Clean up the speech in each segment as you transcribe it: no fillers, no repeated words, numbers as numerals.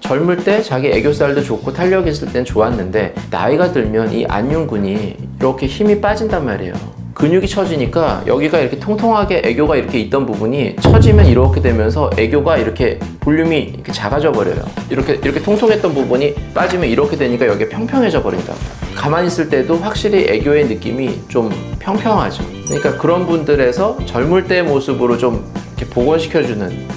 젊을 때 자기 애교살도 좋고 탄력 있을 땐 좋았는데 나이가 들면 이 안윤근이 이렇게 힘이 빠진단 말이에요. 근육이 처지니까 여기가 이렇게 통통하게 애교가 이렇게 있던 부분이 처지면 이렇게 되면서 애교가 이렇게 볼륨이 이렇게 작아져 버려요. 이렇게 통통했던 부분이 빠지면 이렇게 되니까 여기가 평평해져 버린다고. 가만히 있을 때도 확실히 애교의 느낌이 좀 평평하죠. 그러니까 그런 분들에서 젊을 때의 모습으로 좀 이렇게 복원시켜주는.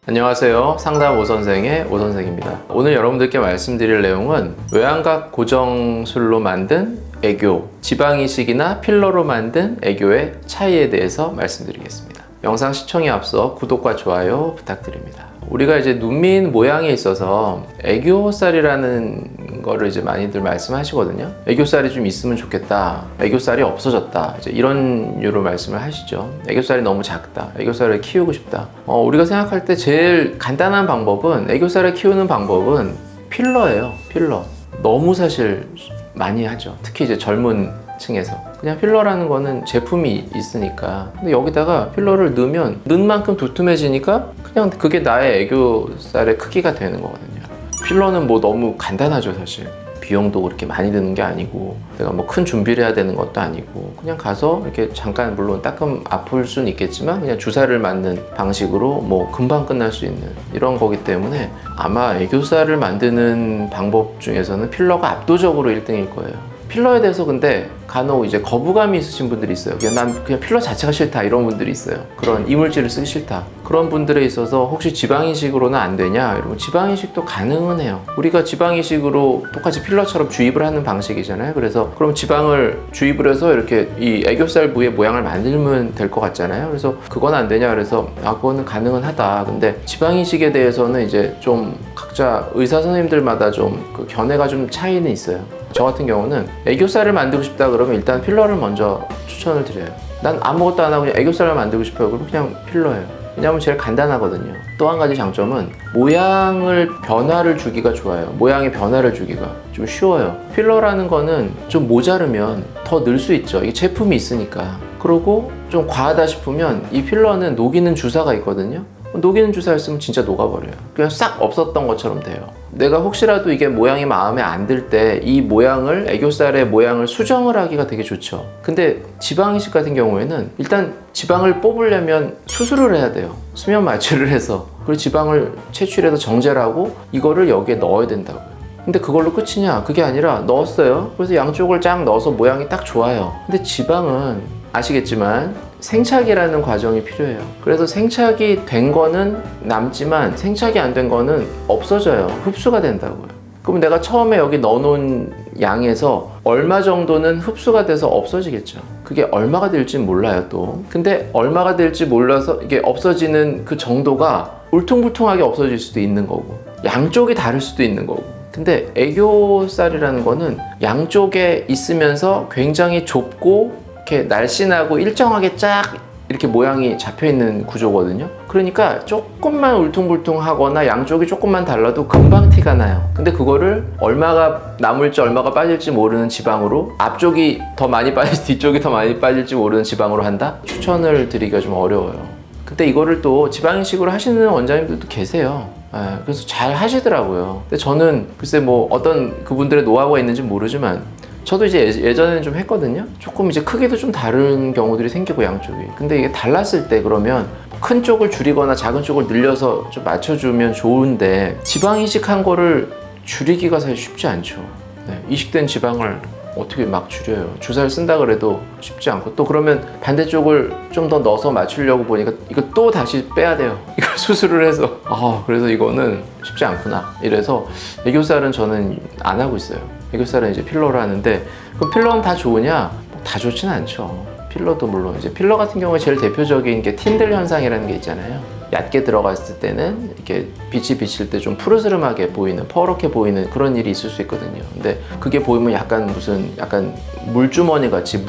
안녕하세요. 상담 오선생의 오선생입니다. 오늘 여러분들께 말씀드릴 내용은 외양각 고정술로 만든 애교, 지방이식이나 필러로 만든 애교의 차이에 대해서 말씀드리겠습니다. 영상 시청에 앞서 구독과 좋아요 부탁드립니다. 우리가 이제 눈밑 모양에 있어서 애교살이라는 거를 이제 많이들 말씀하시거든요. 애교살이 좀 있으면 좋겠다. 애교살이 없어졌다. 이제 이런 류로 말씀을 하시죠. 애교살이 너무 작다. 애교살을 키우고 싶다. 우리가 생각할 때 제일 간단한 방법은, 애교살을 키우는 방법은 필러예요. 필러. 너무 사실 많이 하죠. 특히 이제 젊은 층에서. 그냥 필러라는 거는 제품이 있으니까. 근데 여기다가 필러를 넣으면 넣은 만큼 두툼해지니까 그냥 그게 나의 애교살의 크기가 되는 거거든요. 필러는 뭐 너무 간단하죠, 사실. 비용도 그렇게 많이 드는 게 아니고, 내가 뭐 큰 준비를 해야 되는 것도 아니고, 그냥 가서 이렇게 잠깐, 물론 따끔 아플 수는 있겠지만 그냥 주사를 맞는 방식으로 뭐 금방 끝날 수 있는 이런 거기 때문에 아마 애교살을 만드는 방법 중에서는 필러가 압도적으로 1등일 거예요. 필러에 대해서 근데 간혹 이제 거부감이 있으신 분들이 있어요. 난 그냥 필러 자체가 싫다, 이런 분들이 있어요. 그런 이물질을 쓰기 싫다. 그런 분들에 있어서 혹시 지방이식으로는 안 되냐? 여러분, 지방이식도 가능은 해요. 우리가 지방이식으로 똑같이 필러처럼 주입을 하는 방식이잖아요. 그래서 그럼 지방을 주입을 해서 이렇게 이 애교살 부위의 모양을 만들면 될 것 같잖아요. 그래서 그건 안 되냐? 그래서 그거는 가능은 하다. 근데 지방이식에 대해서는 이제 좀 각자 의사 선생님들마다 좀 그 견해가 좀 차이는 있어요. 저 같은 경우는 애교살을 만들고 싶다 그러면 일단 필러를 먼저 추천을 드려요. 난 아무것도 안 하고 그냥 애교살을 만들고 싶어요. 그럼 그냥 필러예요. 왜냐하면 제일 간단하거든요. 또 한 가지 장점은 모양을 변화를 주기가 좋아요. 모양의 변화를 주기가 좀 쉬워요. 필러라는 거는 좀 모자르면 더 늘 수 있죠. 이게 제품이 있으니까. 그리고 좀 과하다 싶으면 이 필러는 녹이는 주사가 있거든요. 녹이는 주사를 쓰면 진짜 녹아버려요. 그냥 싹 없었던 것처럼 돼요. 내가 혹시라도 이게 모양이 마음에 안 들 때 이 모양을, 애교살의 모양을 수정을 하기가 되게 좋죠. 근데 지방이식 같은 경우에는 일단 지방을 뽑으려면 수술을 해야 돼요. 수면 마취를 해서. 그리고 지방을 채취해서 정제를 하고 이거를 여기에 넣어야 된다고요. 근데 그걸로 끝이냐? 그게 아니라 넣었어요. 그래서 양쪽을 쫙 넣어서 모양이 딱 좋아요. 근데 지방은 아시겠지만 생착이라는 과정이 필요해요. 그래서 생착이 된 거는 남지만 생착이 안 된 거는 없어져요. 흡수가 된다고요. 그럼 내가 처음에 여기 넣어놓은 양에서 얼마 정도는 흡수가 돼서 없어지겠죠. 그게 얼마가 될지 몰라요, 또. 근데 얼마가 될지 몰라서 이게 없어지는 그 정도가 울퉁불퉁하게 없어질 수도 있는 거고, 양쪽이 다를 수도 있는 거고. 근데 애교살이라는 거는 양쪽에 있으면서 굉장히 좁고 이렇게 날씬하고 일정하게 쫙 이렇게 모양이 잡혀있는 구조거든요. 그러니까 조금만 울퉁불퉁하거나 양쪽이 조금만 달라도 금방 티가 나요. 근데 그거를 얼마가 남을지 얼마가 빠질지 모르는 지방으로, 앞쪽이 더 많이 빠질지 뒤쪽이 더 많이 빠질지 모르는 지방으로 한다? 추천을 드리기가 좀 어려워요. 근데 이거를 또 지방이식으로 하시는 원장님들도 계세요. 그래서 잘 하시더라고요. 근데 저는 글쎄 뭐 어떤 그분들의 노하우가 있는지 모르지만 저도 이제 예전에는 좀 했거든요. 조금 이제 크기도 좀 다른 경우들이 생기고, 양쪽이. 근데 이게 달랐을 때 그러면 큰 쪽을 줄이거나 작은 쪽을 늘려서 좀 맞춰주면 좋은데, 지방 이식한 거를 줄이기가 사실 쉽지 않죠. 이식된 지방을 어떻게 막 줄여요. 주사를 쓴다 그래도 쉽지 않고, 또 그러면 반대쪽을 좀 더 넣어서 맞추려고 보니까 이거 또 다시 빼야 돼요. 이걸 수술을 해서. 그래서 이거는 쉽지 않구나. 이래서 애교살은 저는 안 하고 있어요. 애교살은 이제 필러로 하는데, 그럼 필러는 다 좋으냐? 다 좋진 않죠. 필러도 물론 이제 필러 같은 경우에 제일 대표적인 게 틴들 현상이라는 게 있잖아요. 얕게 들어갔을 때는 이렇게 빛이 비칠 때 좀 푸르스름하게 보이는, 퍼렇게 보이는 그런 일이 있을 수 있거든요. 근데 그게 보이면 약간 물주머니 같이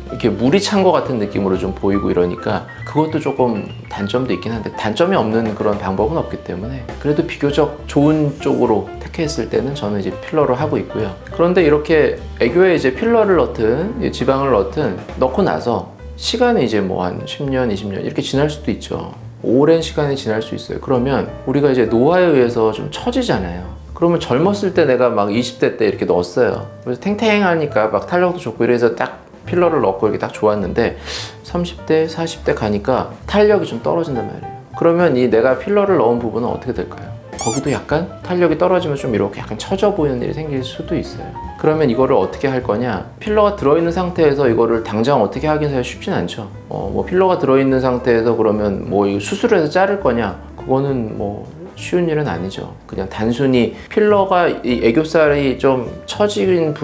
이렇게 물이 찬 것 같은 느낌으로 좀 보이고 이러니까 그것도 조금 단점도 있긴 한데, 단점이 없는 그런 방법은 없기 때문에 그래도 비교적 좋은 쪽으로 택했을 때는 저는 이제 필러로 하고 있고요. 그런데 이렇게 애교에 이제 필러를 넣든 지방을 넣든 넣고 나서 시간이 이제 뭐 한 10년, 20년 이렇게 지날 수도 있죠. 오랜 시간이 지날 수 있어요. 그러면 우리가 이제 노화에 의해서 좀 처지잖아요. 그러면 젊었을 때 내가 막 20대 때 이렇게 넣었어요. 그래서 탱탱하니까 막 탄력도 좋고 이래서 딱 필러를 넣고 이렇게 딱 좋았는데 30대, 40대 가니까 탄력이 좀 떨어진단 말이에요. 그러면 이 내가 필러를 넣은 부분은 어떻게 될까요? 거기도 약간 탄력이 떨어지면 좀 이렇게 약간 처져 보이는 일이 생길 수도 있어요. 그러면 이거를 어떻게 할 거냐? 필러가 들어있는 상태에서 이거를 당장 어떻게 하긴 사실 쉽진 않죠. 뭐 필러가 들어있는 상태에서 그러면 뭐 이거 수술을 해서 자를 거냐? 그거는 뭐 쉬운 일은 아니죠. 그냥 단순히 필러가 이 애교살이 좀 처진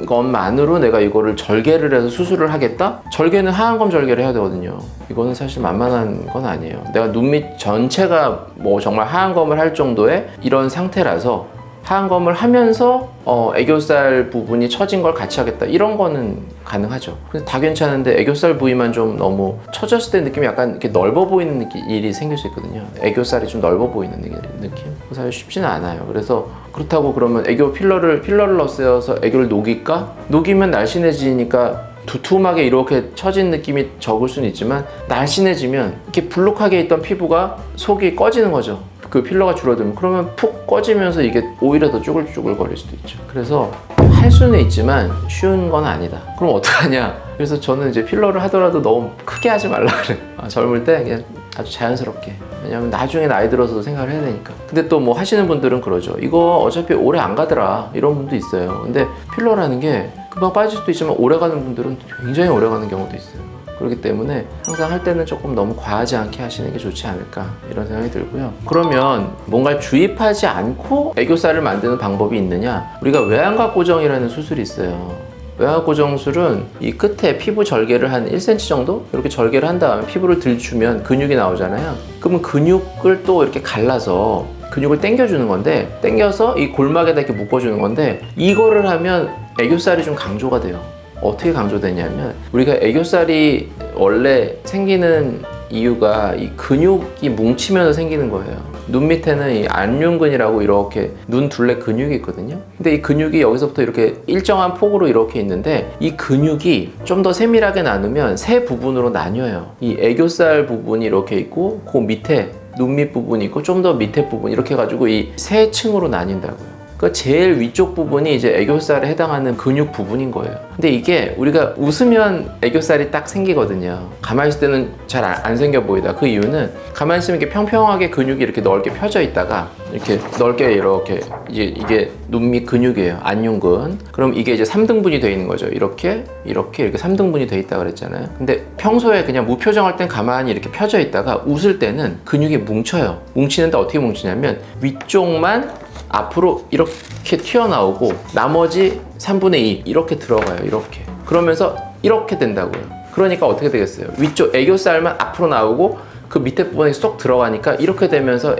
것만으로 내가 이거를 절개를 해서 수술을 하겠다? 절개는 하안검 절개를 해야 되거든요. 이거는 사실 만만한 건 아니에요. 내가 눈 밑 전체가 뭐 정말 하안검을 할 정도의 이런 상태라서 하안검을 하면서 애교살 부분이 처진 걸 같이 하겠다, 이런 거는 가능하죠. 근데 다 괜찮은데 애교살 부위만 좀 너무 처졌을 때 느낌이 약간 이렇게 넓어 보이는 일이 생길 수 있거든요. 애교살이 좀 넓어 보이는 느낌? 사실 쉽지는 않아요. 그래서 그렇다고 그러면 필러를 넣었어요. 애교를 녹일까? 녹이면 날씬해지니까 두툼하게 이렇게 처진 느낌이 적을 수는 있지만, 날씬해지면 이렇게 불룩하게 있던 피부가 속이 꺼지는 거죠. 그 필러가 줄어들면. 그러면 푹 꺼지면서 이게 오히려 더 쭈글쭈글 거릴 수도 있죠. 그래서 할 수는 있지만 쉬운 건 아니다. 그럼 어떡하냐? 그래서 저는 이제 필러를 하더라도 너무 크게 하지 말라 그래요. 젊을 때 그냥 아주 자연스럽게. 왜냐면 나중에 나이 들어서도 생각을 해야 되니까. 근데 또 뭐 하시는 분들은 그러죠. 이거 어차피 오래 안 가더라, 이런 분도 있어요. 근데 필러라는 게 금방 빠질 수도 있지만 오래 가는 분들은 굉장히 오래 가는 경우도 있어요. 그렇기 때문에 항상 할 때는 조금 너무 과하지 않게 하시는 게 좋지 않을까, 이런 생각이 들고요. 그러면 뭔가 주입하지 않고 애교살을 만드는 방법이 있느냐? 우리가 외양각 고정이라는 수술이 있어요. 외양각 고정술은 이 끝에 피부 절개를 한 1cm 정도 이렇게 절개를 한 다음에 피부를 들추면 근육이 나오잖아요. 그러면 근육을 또 이렇게 갈라서 근육을 당겨주는 건데, 당겨서 이 골막에다 이렇게 묶어주는 건데, 이거를 하면 애교살이 좀 강조가 돼요. 어떻게 강조되냐면, 우리가 애교살이 원래 생기는 이유가 이 근육이 뭉치면서 생기는 거예요. 눈 밑에는 이 안륜근이라고 이렇게 눈 둘레 근육이 있거든요. 근데 이 근육이 여기서부터 이렇게 일정한 폭으로 이렇게 있는데, 이 근육이 좀 더 세밀하게 나누면 세 부분으로 나뉘어요. 이 애교살 부분이 이렇게 있고, 그 밑에 눈 밑 부분이 있고, 좀 더 밑에 부분, 이렇게 해가지고 이 세 층으로 나뉜다고요. 그 제일 위쪽 부분이 이제 애교살에 해당하는 근육 부분인 거예요. 근데 이게 우리가 웃으면 애교살이 딱 생기거든요. 가만히 있을 때는 잘 안 생겨 보이다. 그 이유는 가만히 있으면 이렇게 평평하게 근육이 이렇게 넓게 펴져 있다가 이렇게 넓게 이렇게 이게 눈 밑 근육이에요. 안륜근. 그럼 이게 이제 3등분이 되어 있는 거죠. 이렇게 3등분이 되어 있다 그랬잖아요. 근데 평소에 그냥 무표정할 땐 가만히 이렇게 펴져 있다가 웃을 때는 근육이 뭉쳐요. 뭉치는데 어떻게 뭉치냐면 위쪽만 앞으로 이렇게 튀어나오고 나머지 3분의 2 이렇게 들어가요. 이렇게. 그러면서 이렇게 된다고요. 그러니까 어떻게 되겠어요? 위쪽 애교살만 앞으로 나오고 그 밑에 부분이 쏙 들어가니까 이렇게 되면서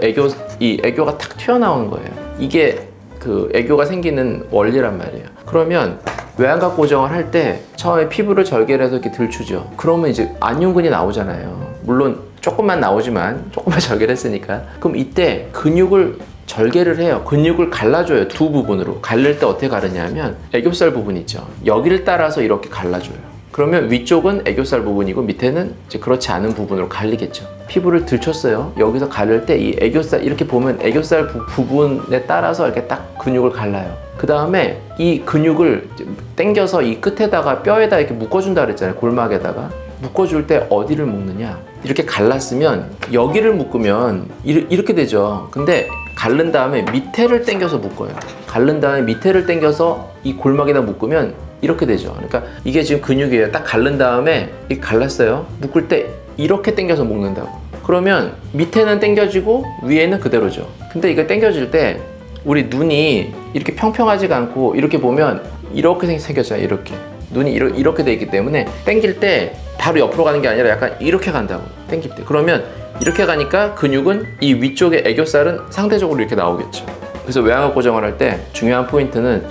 이 애교가 탁 튀어나오는 거예요. 이게 그 애교가 생기는 원리란 말이에요. 그러면 외양각 고정을 할 때 처음에 피부를 절개를 해서 이렇게 들추죠. 그러면 이제 안륜근이 나오잖아요. 물론 조금만 나오지만, 조금만 절개를 했으니까. 그럼 이때 근육을 절개를 해요. 근육을 갈라줘요. 두 부분으로. 갈릴 때 어떻게 가르냐면, 애교살 부분 있죠. 여기를 따라서 이렇게 갈라줘요. 그러면 위쪽은 애교살 부분이고 밑에는 이제 그렇지 않은 부분으로 갈리겠죠. 피부를 들쳤어요. 여기서 가를 때 이 애교살, 이렇게 보면 애교살 부분에 따라서 이렇게 딱 근육을 갈라요. 그 다음에 이 근육을 당겨서 이 끝에다가 뼈에다 이렇게 묶어준다 그랬잖아요. 골막에다가. 묶어줄 때 어디를 묶느냐? 이렇게 갈랐으면 여기를 묶으면 이렇게 되죠. 근데 갈른 다음에 밑에를 당겨서 묶어요. 갈른 다음에 밑에를 당겨서 이 골막에다 묶으면 이렇게 되죠. 그러니까 이게 지금 근육이에요. 딱 갈른 다음에 이렇게 갈랐어요. 묶을 때 이렇게 당겨서 묶는다고. 그러면 밑에는 당겨지고 위에는 그대로죠. 근데 이거 당겨질 때 우리 눈이 이렇게 평평하지가 않고, 이렇게 보면 이렇게 생겼잖아요. 이렇게 눈이 이렇게 돼 있기 때문에 당길 때 바로 옆으로 가는 게 아니라 약간 이렇게 간다고. 당길 때. 그러면 이렇게 가니까 근육은 이 위쪽의 애교살은 상대적으로 이렇게 나오겠죠. 그래서 외양각 고정을 할 때 중요한 포인트는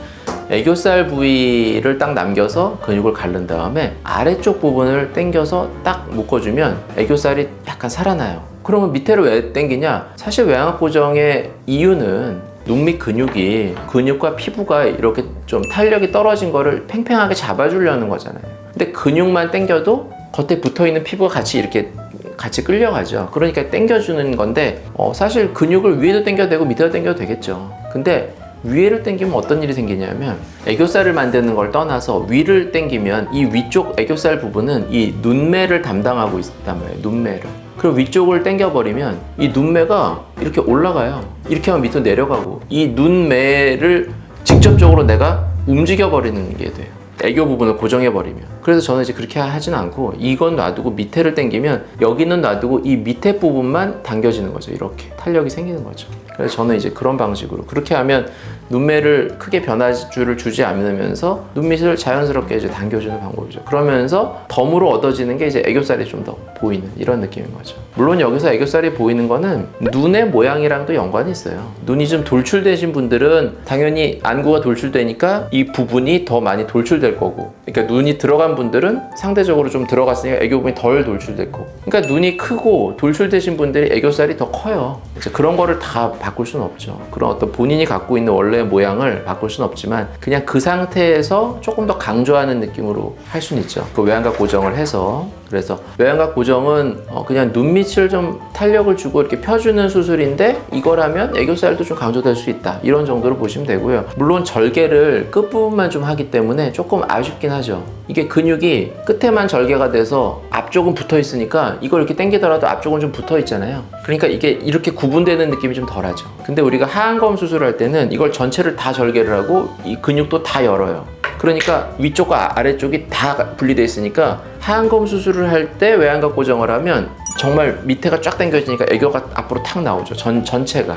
애교살 부위를 딱 남겨서 근육을 가른 다음에 아래쪽 부분을 당겨서 딱 묶어주면 애교살이 약간 살아나요. 그러면 밑에를 왜 당기냐? 사실 외양각 고정의 이유는 눈 밑 근육과 피부가 이렇게 좀 탄력이 떨어진 거를 팽팽하게 잡아주려는 거잖아요. 근데 근육만 당겨도 겉에 붙어있는 피부가 같이 이렇게 같이 끌려가죠. 그러니까 당겨주는 건데 사실 근육을 위에도 당겨도 되고 밑에도 당겨도 되겠죠. 근데 위를 당기면 어떤 일이 생기냐면 애교살을 만드는 걸 떠나서 위를 당기면 이 위쪽 애교살 부분은 이 눈매를 담당하고 있단 말이에요. 눈매를. 그리고 위쪽을 당겨버리면 이 눈매가 이렇게 올라가요. 이렇게 하면 밑으로 내려가고 이 눈매를 직접적으로 내가 움직여버리는 게 돼요. 애교 부분을 고정해버리면. 그래서 저는 이제 그렇게 하진 않고 이건 놔두고 밑에를 당기면 여기는 놔두고 이 밑에 부분만 당겨지는 거죠. 이렇게 탄력이 생기는 거죠. 그래서 저는 이제 그런 방식으로 그렇게 하면 눈매를 크게 변화주를 주지 않으면서 눈밑을 자연스럽게 이제 당겨주는 방법이죠. 그러면서 덤으로 얻어지는 게 이제 애교살이 좀 더 보이는 이런 느낌인 거죠. 물론 여기서 애교살이 보이는 거는 눈의 모양이랑도 연관이 있어요. 눈이 좀 돌출되신 분들은 당연히 안구가 돌출되니까 이 부분이 더 많이 돌출될 거고, 그러니까 눈이 들어간 분들은 상대적으로 좀 들어갔으니까 애교 부분이 덜 돌출될 거고, 그러니까 눈이 크고 돌출되신 분들이 애교살이 더 커요. 이제 그런 거를 다 바꿀 수는 없죠. 그런 어떤 본인이 갖고 있는 원래의 모양을 바꿀 수는 없지만 그냥 그 상태에서 조금 더 강조하는 느낌으로 할 수는 있죠. 그 외양각 고정을 해서. 그래서 외양각 고정은 그냥 눈밑을 좀 탄력을 주고 이렇게 펴주는 수술인데 이걸 하면 애교살도 좀 강조될 수 있다, 이런 정도로 보시면 되고요. 물론 절개를 끝부분만 좀 하기 때문에 조금 아쉽긴 하죠. 이게 근육이 끝에만 절개가 돼서 앞쪽은 붙어 있으니까 이걸 이렇게 당기더라도 앞쪽은 좀 붙어 있잖아요. 그러니까 이게 이렇게 구분되는 느낌이 좀 덜하죠. 근데 우리가 하안검 수술할 때는 이걸 전체를 다 절개를 하고 이 근육도 다 열어요. 그러니까 위쪽과 아래쪽이 다 분리되어 있으니까 하안검 수술을 할 때 외양각 고정을 하면 정말 밑에가 쫙 당겨지니까 애교가 앞으로 탁 나오죠. 전체가.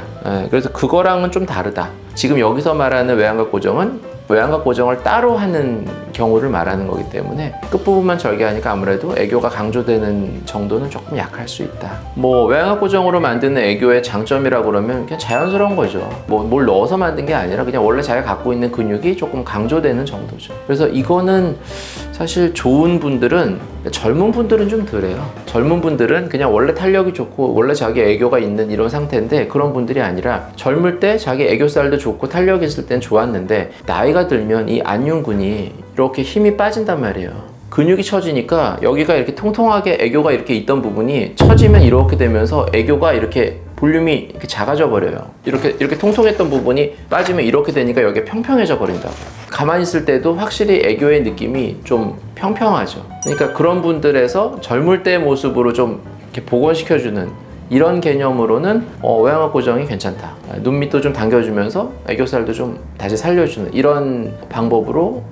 그래서 그거랑은 좀 다르다. 지금 여기서 말하는 외양각 고정은 외양각 고정을 따로 하는 경우를 말하는 거기 때문에 끝부분만 절개하니까 아무래도 애교가 강조되는 정도는 조금 약할 수 있다. 뭐 외양각 고정으로 만드는 애교의 장점이라고 그러면 그냥 자연스러운 거죠. 뭐 뭘 넣어서 만든 게 아니라 그냥 원래 자기가 갖고 있는 근육이 조금 강조되는 정도죠. 그래서 이거는 사실 좋은 분들은, 젊은 분들은 좀 덜해요. 젊은 분들은 그냥 원래 탄력이 좋고 원래 자기 애교가 있는 이런 상태인데, 그런 분들이 아니라 젊을 때 자기 애교살도 좋고 탄력이 있을 땐 좋았는데 나이가 들면 이 안윤근이 이렇게 힘이 빠진단 말이에요. 근육이 처지니까 여기가 이렇게 통통하게 애교가 이렇게 있던 부분이 처지면 이렇게 되면서 애교가 이렇게 볼륨이 이렇게 작아져 버려요. 이렇게 통통했던 부분이 빠지면 이렇게 되니까 여기가 평평해져 버린다고. 가만히 있을 때도 확실히 애교의 느낌이 좀 평평하죠. 그러니까 그런 분들에서 젊을 때의 모습으로 좀 이렇게 복원시켜주는 이런 개념으로는 외양각 고정이 괜찮다. 눈밑도 좀 당겨주면서 애교살도 좀 다시 살려주는 이런 방법으로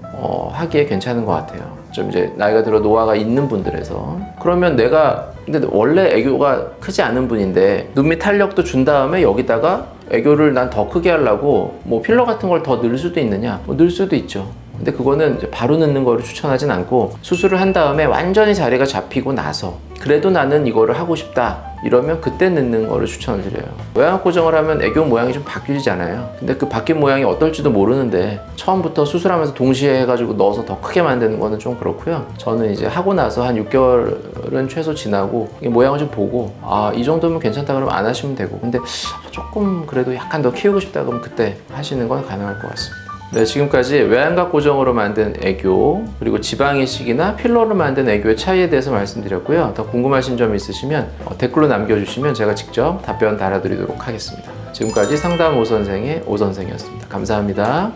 하기에 괜찮은 것 같아요. 좀 이제 나이가 들어 노화가 있는 분들에서. 그러면 내가 근데 원래 애교가 크지 않은 분인데 눈밑 탄력도 준 다음에 여기다가 애교를 난 더 크게 하려고 뭐 필러 같은 걸 더 넣을 수도 있느냐? 뭐 넣을 수도 있죠. 근데 그거는 이제 바로 넣는 거를 추천하진 않고 수술을 한 다음에 완전히 자리가 잡히고 나서 그래도 나는 이거를 하고 싶다 이러면 그때 넣는 거를 추천을 드려요. 외양각 고정을 하면 애교 모양이 좀 바뀌잖아요. 근데 그 바뀐 모양이 어떨지도 모르는데 처음부터 수술하면서 동시에 해가지고 넣어서 더 크게 만드는 거는 좀 그렇고요. 저는 이제 하고 나서 한 6개월은 최소 지나고 모양을 좀 보고 이 정도면 괜찮다 그러면 안 하시면 되고, 근데 조금 그래도 약간 더 키우고 싶다 그러면 그때 하시는 건 가능할 것 같습니다. 네, 지금까지 외양각 고정으로 만든 애교, 그리고 지방이식이나 필러로 만든 애교의 차이에 대해서 말씀드렸고요. 더 궁금하신 점 있으시면 댓글로 남겨주시면 제가 직접 답변 달아드리도록 하겠습니다. 지금까지 상담 오선생의 오선생이었습니다. 감사합니다.